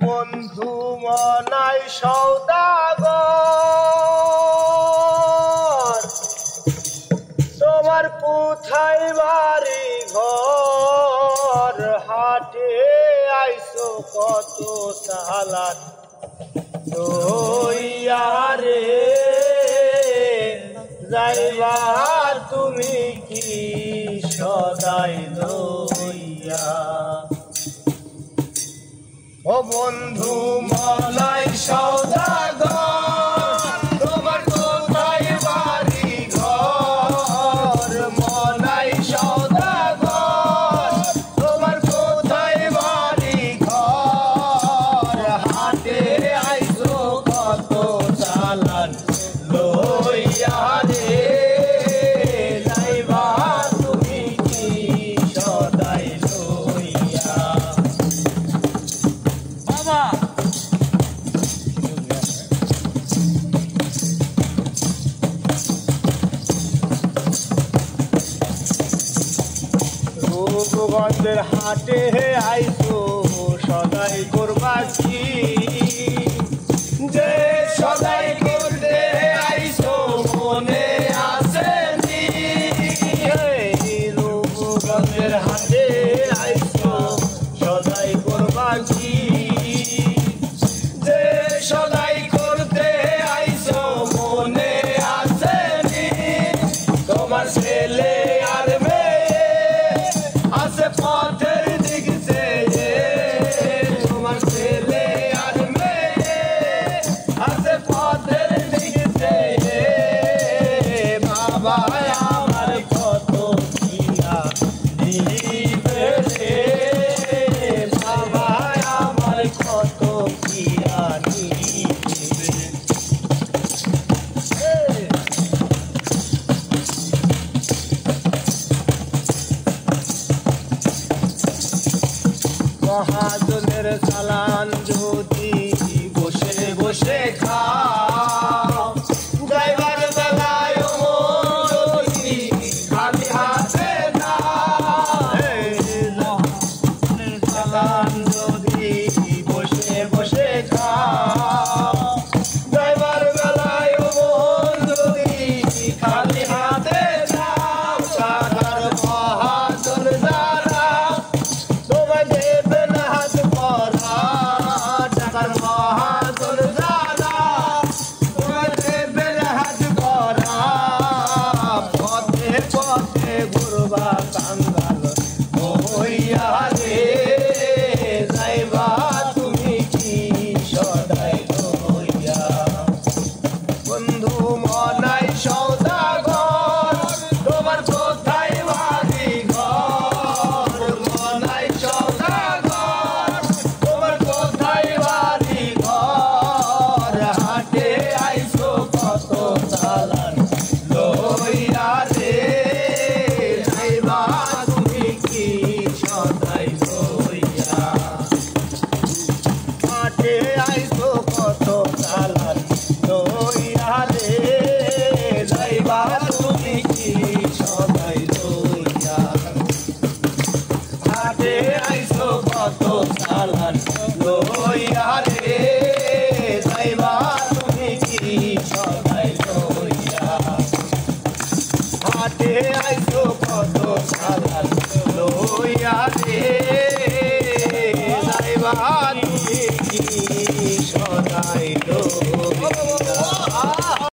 বন্ধু মনাই সওদাগর, তোমার কোথায় বাড়ি ঘর? হাটে আইসো কত সালাত লইয়া রে, যাইবা তুমি কি সদাই লইয়া? ও বন্ধু মনাই সওদাগর, তোমার কোথায় বাড়ি ঘর? মনাই সওদাগর, তোমার কোথায় বাড়ি ঘর? হাটে আইসো কত চালান লইয়া রে, যাইবা তুমি কি সদাই লইয়া? রূপগঞ্জের হাটে আইসো সদাই করবা কি? যে সদাই করতে আইসো মনে আছে নি? রূপগঞ্জের হাটে আইসো সদাই করবা কি? যে সদাই করতে আইসো মনে আছে নি? তোমার ছেলে আর পথের দিক চেয়ে, তোমার ছেলে আর মেয়ে আছে পথের দিক চেয়ে। বাবা আমার কত কিনা দিবে রে, বাবা আমার কত কিনা দিবে। মহাজনের চালান যদি বসে বসে খাও, যাইবার বেলায় যদি খালি হাতে দাও। চালান যদি বসে বসে খাও, যাইবার বেলায় যদি খালি হাতে দাও। সাধার মহাজন যারা তোমায় দেবে না হাত ভরা, টাকার মহাজন যারা তোমায় দেবে না হাত ভরা। পথে পথে ঘুরবা কাঙ্গাল হইয়া রে, যাইবা তুমি কি সদাই লইয়া? বন্ধু মনাই সওদাগর, তোমার কোথায় বাড়ি ঘর? মনাই সওদাগর, তোমার কোথায় বাড়ি ঘর? হাটে আইসো কত চালান লইয়া রে, যাইবা তুমি কি সদাই লইয়া? হাটে আইসো কত চালান লইয়া রে, যাইবা তুমি কি সদাই লইয়া? হাটে আইসো কত চালান লইয়া রে, যাইবা তুমি কি সদাই লইয়া? হাটে আইসো কত চালান লইয়া রে, যাইবা তুমি কি সদাই লইয়া?